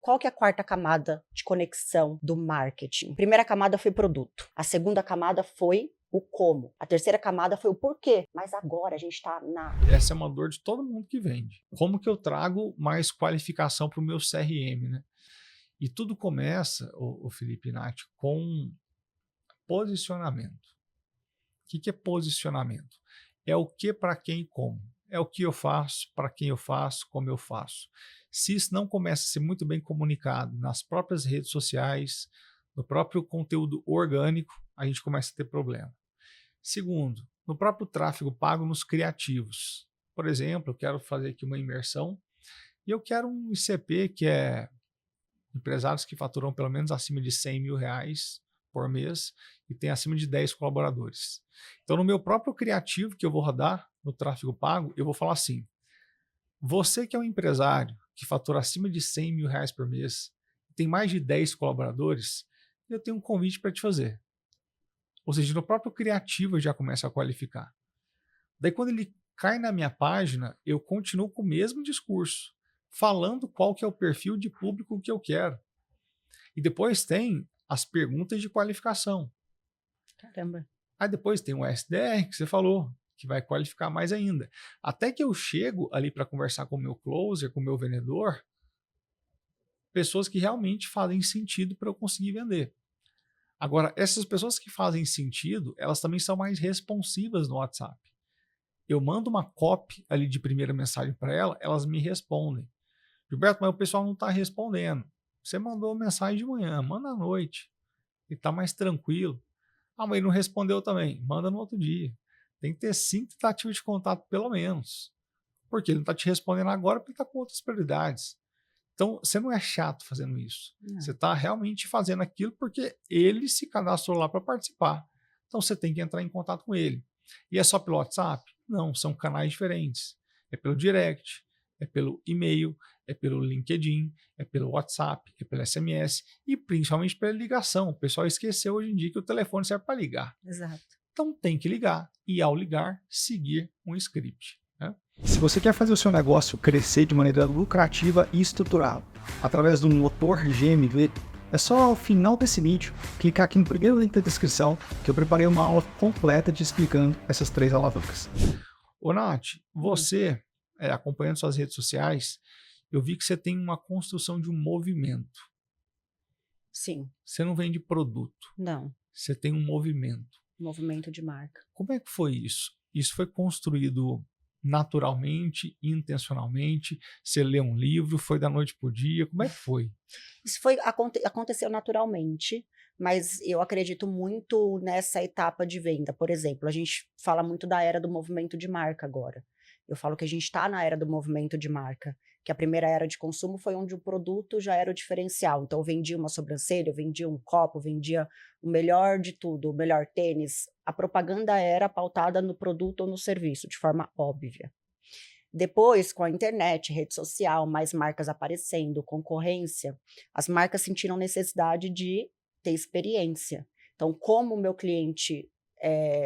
Qual que é a quarta camada de conexão do marketing? A primeira camada foi produto. A segunda camada foi o como. A terceira camada foi o porquê. Mas agora a gente está na... Essa é uma dor de todo mundo que vende. Como que eu trago mais qualificação para o meu CRM, né? E tudo começa, o Felipe e Nath, com posicionamento. O que é posicionamento? É o que, para quem e como. É o que eu faço, para quem eu faço, como eu faço. Se isso não começa a ser muito bem comunicado nas próprias redes sociais, no próprio conteúdo orgânico, a gente começa a ter problema. Segundo, no próprio tráfego pago nos criativos. Por exemplo, eu quero fazer aqui uma imersão e eu quero um ICP que é empresários que faturam pelo menos acima de R$100 mil por mês e tem acima de 10 colaboradores. Então, no meu próprio criativo que eu vou rodar no tráfego pago, eu vou falar assim: você que é um empresário que fatura acima de R$100 mil por mês, tem mais de 10 colaboradores, eu tenho um convite para te fazer. Ou seja, no próprio criativo eu já começo a qualificar. Daí, quando ele cai na minha página, eu continuo com o mesmo discurso, falando qual que é o perfil de público que eu quero. E depois tem as perguntas de qualificação. Caramba. Aí depois tem o SDR, que você falou, que vai qualificar mais ainda. Até que eu chego ali para conversar com o meu closer, com o meu vendedor, pessoas que realmente fazem sentido para eu conseguir vender. Agora, essas pessoas que fazem sentido, elas também são mais responsivas no WhatsApp. Eu mando uma copy ali de primeira mensagem para ela, elas me respondem. Gilberto, mas o pessoal não está respondendo. Você mandou mensagem de manhã, manda à noite. Ele está mais tranquilo. Ah, mas ele não respondeu também. Manda no outro dia. Tem que ter 5 tentativas de contato, pelo menos. Porque ele não está te respondendo agora porque ele está com outras prioridades. Então, você não é chato fazendo isso. Não. Você está realmente fazendo aquilo porque ele se cadastrou lá para participar. Então, você tem que entrar em contato com ele. E é só pelo WhatsApp? Não, são canais diferentes. É pelo direct, é pelo e-mail, é pelo LinkedIn, é pelo WhatsApp, é pelo SMS e principalmente pela ligação. O pessoal esqueceu hoje em dia que o telefone serve para ligar. Exato. Então tem que ligar e, ao ligar, seguir um script. Né? Se você quer fazer o seu negócio crescer de maneira lucrativa e estruturada através do motor GMV, é só ao final desse vídeo clicar aqui no primeiro link da descrição que eu preparei uma aula completa te explicando essas 3 alavancas. Ô Nath, você, acompanhando suas redes sociais, eu vi que você tem uma construção de um movimento. Sim. Você não vende produto. Não. Você tem um movimento. Movimento de marca. Como é que foi isso? Isso foi construído naturalmente, intencionalmente? Você leu um livro, foi da noite para o dia? Como é que foi? Isso aconteceu naturalmente, mas eu acredito muito nessa etapa de venda. Por exemplo, a gente fala muito da era do movimento de marca agora. Eu falo que a gente está na era do movimento de marca, que a primeira era de consumo foi onde o produto já era o diferencial. Então eu vendia uma sobrancelha, eu vendia um copo, eu vendia o melhor de tudo, o melhor tênis. A propaganda era pautada no produto ou no serviço, de forma óbvia. Depois, com a internet, rede social, mais marcas aparecendo, concorrência, as marcas sentiram necessidade de ter experiência. Então, como o meu cliente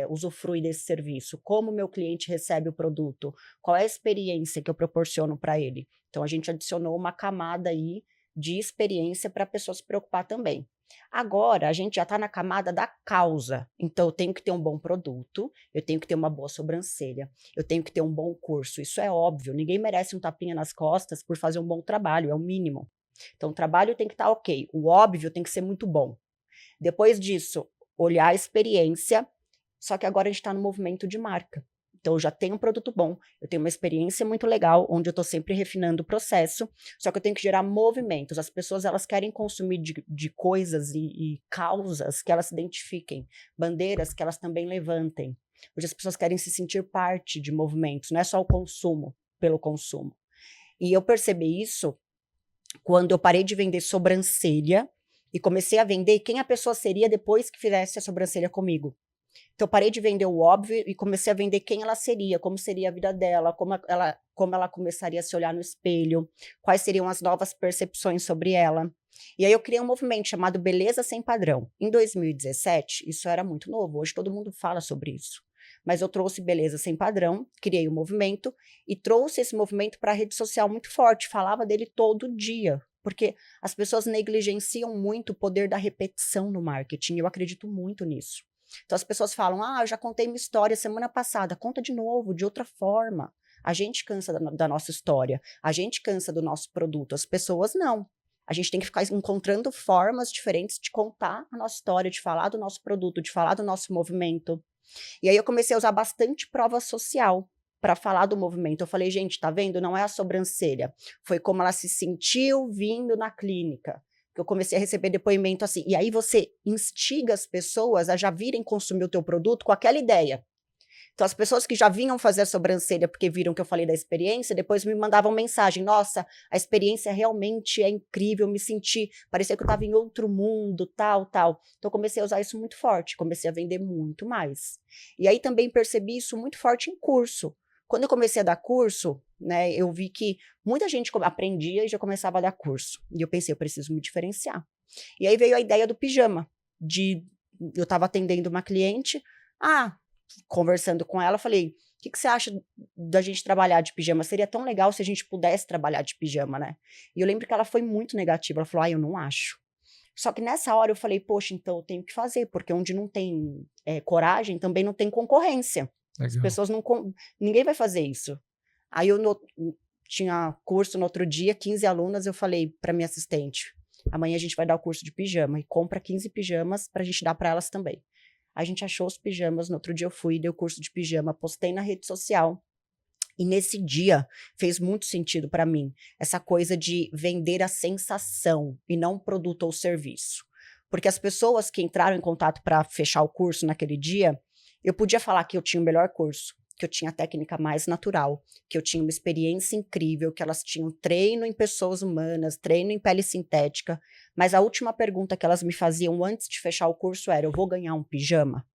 usufrui desse serviço? Como o meu cliente recebe o produto? Qual é a experiência que eu proporciono para ele? Então, a gente adicionou uma camada aí de experiência para a pessoa se preocupar também. Agora, a gente já está na camada da causa. Então, eu tenho que ter um bom produto, eu tenho que ter uma boa sobrancelha, eu tenho que ter um bom curso. Isso é óbvio, ninguém merece um tapinha nas costas por fazer um bom trabalho, é o mínimo. Então, o trabalho tem que estar ok, o óbvio tem que ser muito bom. Depois disso, olhar a experiência, só que agora a gente está no movimento de marca. Então, eu já tenho um produto bom, eu tenho uma experiência muito legal, onde eu estou sempre refinando o processo, só que eu tenho que gerar movimentos. As pessoas, elas querem consumir de coisas e causas que elas se identifiquem, bandeiras que elas também levantem. Hoje as pessoas querem se sentir parte de movimentos, não é só o consumo pelo consumo. E eu percebi isso quando eu parei de vender sobrancelha e comecei a vender quem a pessoa seria depois que fizesse a sobrancelha comigo. Então, eu parei de vender o óbvio e comecei a vender quem ela seria, como seria a vida dela, como ela começaria a se olhar no espelho, quais seriam as novas percepções sobre ela. E aí eu criei um movimento chamado Beleza Sem Padrão. Em 2017, isso era muito novo, hoje todo mundo fala sobre isso. Mas eu trouxe Beleza Sem Padrão, criei um movimento e trouxe esse movimento para a rede social muito forte, falava dele todo dia. Porque as pessoas negligenciam muito o poder da repetição no marketing. Eu acredito muito nisso. Então as pessoas falam, eu já contei minha história semana passada, conta de novo, de outra forma. A gente cansa da nossa história, a gente cansa do nosso produto, as pessoas não. A gente tem que ficar encontrando formas diferentes de contar a nossa história, de falar do nosso produto, de falar do nosso movimento. E aí eu comecei a usar bastante prova social para falar do movimento. Eu falei, gente, tá vendo? Não é a sobrancelha. Foi como ela se sentiu vindo na clínica. Que eu comecei a receber depoimento assim. E aí você instiga as pessoas a já virem consumir o teu produto com aquela ideia. Então, as pessoas que já vinham fazer a sobrancelha porque viram que eu falei da experiência, depois me mandavam mensagem, nossa, a experiência realmente é incrível, me senti, parecia que eu estava em outro mundo, tal. Então, eu comecei a usar isso muito forte, comecei a vender muito mais. E aí também percebi isso muito forte em curso. Quando eu comecei a dar curso, né, eu vi que muita gente aprendia e já começava a dar curso. E eu pensei, eu preciso me diferenciar. E aí veio a ideia do pijama, eu estava atendendo uma cliente, conversando com ela, falei, o que você acha da gente trabalhar de pijama? Seria tão legal se a gente pudesse trabalhar de pijama, né? E eu lembro que ela foi muito negativa, ela falou, eu não acho. Só que nessa hora eu falei, poxa, então eu tenho que fazer, porque onde não tem coragem, também não tem concorrência. Legal. As pessoas não... Ninguém vai fazer isso. Aí eu tinha curso no outro dia, 15 alunas, eu falei para minha assistente, amanhã a gente vai dar o curso de pijama, e compra 15 pijamas pra gente dar para elas também. A gente achou os pijamas, no outro dia eu fui, dei o curso de pijama, postei na rede social. E nesse dia fez muito sentido para mim, essa coisa de vender a sensação e não produto ou serviço. Porque as pessoas que entraram em contato para fechar o curso naquele dia, eu podia falar que eu tinha o melhor curso, que eu tinha a técnica mais natural, que eu tinha uma experiência incrível, que elas tinham treino em pessoas humanas, treino em pele sintética, mas a última pergunta que elas me faziam antes de fechar o curso era, eu vou ganhar um pijama?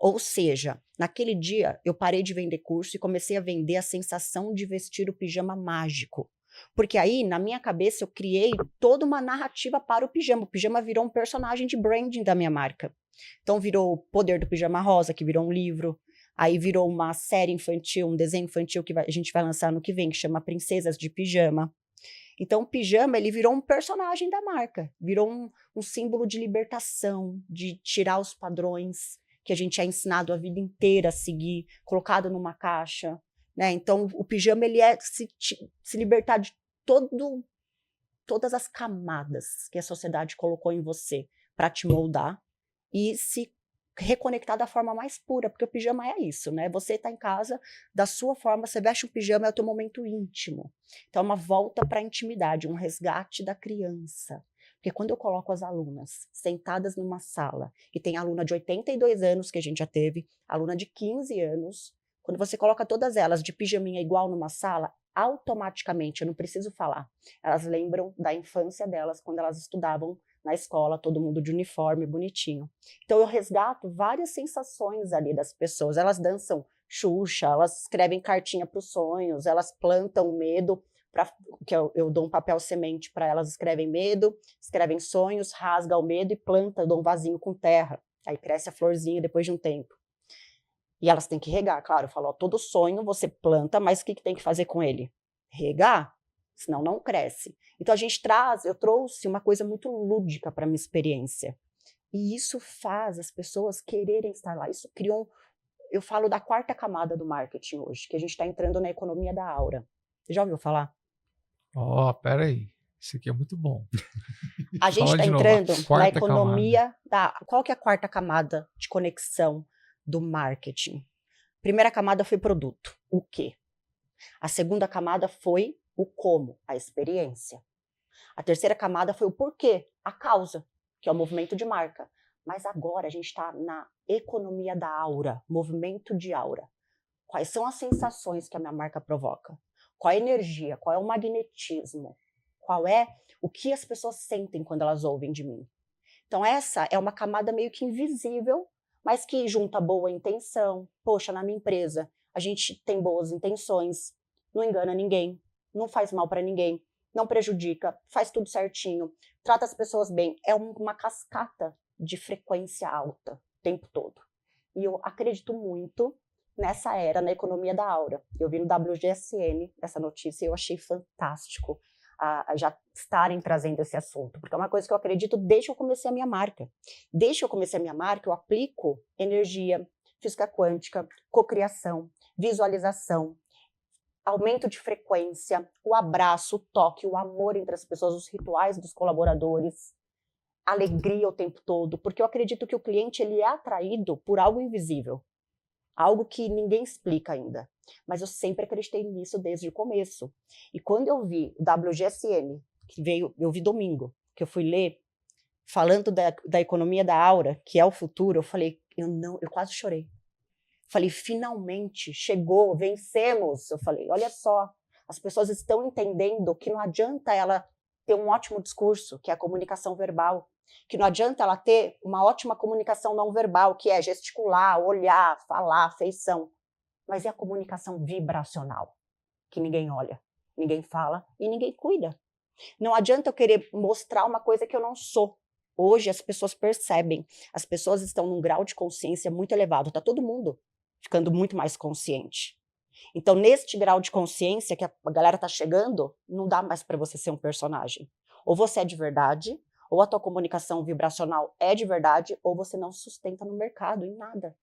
Ou seja, naquele dia eu parei de vender curso e comecei a vender a sensação de vestir o pijama mágico. Porque aí, na minha cabeça, eu criei toda uma narrativa para o pijama. O pijama virou um personagem de branding da minha marca. Então virou o Poder do Pijama Rosa, que virou um livro. Aí virou uma série infantil, um desenho infantil que a gente vai lançar no que vem, que chama Princesas de Pijama. Então o pijama, ele virou um personagem da marca. Virou um símbolo de libertação, de tirar os padrões que a gente é ensinado a vida inteira a seguir, colocado numa caixa, né? Então o pijama, ele é se libertar de todas as camadas que a sociedade colocou em você para te moldar e se reconectar da forma mais pura, porque o pijama é isso, né? Você tá em casa, da sua forma, você veste o pijama, é o teu momento íntimo. Então é uma volta para a intimidade, um resgate da criança. Porque quando eu coloco as alunas sentadas numa sala, e tem aluna de 82 anos, que a gente já teve, aluna de 15 anos, quando você coloca todas elas de pijaminha igual numa sala, automaticamente, eu não preciso falar, elas lembram da infância delas, quando elas estudavam na escola, todo mundo de uniforme, bonitinho. Então eu resgato várias sensações ali das pessoas, elas dançam Xuxa, elas escrevem cartinha para os sonhos, elas plantam medo, que eu dou um papel semente para elas, escrevem medo, escrevem sonhos, rasga o medo e planta, dou um vasinho com terra, aí cresce a florzinha depois de um tempo. E elas têm que regar, claro, eu falo, todo sonho você planta, mas o que tem que fazer com ele? Regar, senão não cresce. Então eu trouxe uma coisa muito lúdica para minha experiência. E isso faz as pessoas quererem estar lá. Isso criou, eu falo da 4ª camada do marketing hoje, que a gente está entrando na economia da aura. Você já ouviu falar? Peraí. Isso aqui é muito bom. A gente está entrando na economia da... Qual que é a 4ª camada de conexão do marketing? Primeira camada foi produto. O quê? A 2ª camada foi o como, a experiência. A 3ª camada foi o porquê, a causa, que é o movimento de marca. Mas agora a gente está na economia da aura, movimento de aura. Quais são as sensações que a minha marca provoca? Qual é a energia? Qual é o magnetismo? Qual é o que as pessoas sentem quando elas ouvem de mim? Então essa é uma camada meio que invisível, mas que junta boa intenção. Poxa, na minha empresa a gente tem boas intenções, não engana ninguém, não faz mal para ninguém, não prejudica, faz tudo certinho, trata as pessoas bem. É uma cascata de frequência alta o tempo todo. E eu acredito muito nessa era, na economia da aura. Eu vi no WGSN essa notícia e eu achei fantástico. a já estarem trazendo esse assunto, porque é uma coisa que eu acredito desde que eu comecei a minha marca. Desde que eu comecei a minha marca, eu aplico energia, física quântica, cocriação, visualização, aumento de frequência, o abraço, o toque, o amor entre as pessoas, os rituais dos colaboradores, alegria o tempo todo, porque eu acredito que o cliente ele é atraído por algo invisível, algo que ninguém explica ainda. Mas eu sempre acreditei nisso desde o começo. E quando eu vi o WGSN, que veio, eu vi domingo, que eu fui ler, falando da economia da aura, que é o futuro, eu falei, eu quase chorei. Falei, finalmente, chegou, vencemos. Eu falei, olha só, as pessoas estão entendendo que não adianta ela ter um ótimo discurso, que é a comunicação verbal, que não adianta ela ter uma ótima comunicação não verbal, que é gesticular, olhar, falar, feição, mas é a comunicação vibracional, que ninguém olha, ninguém fala e ninguém cuida. Não adianta eu querer mostrar uma coisa que eu não sou. Hoje as pessoas percebem, as pessoas estão num grau de consciência muito elevado, está todo mundo ficando muito mais consciente. Então, neste grau de consciência que a galera está chegando, não dá mais para você ser um personagem. Ou você é de verdade, ou a tua comunicação vibracional é de verdade, ou você não sustenta no mercado, em nada.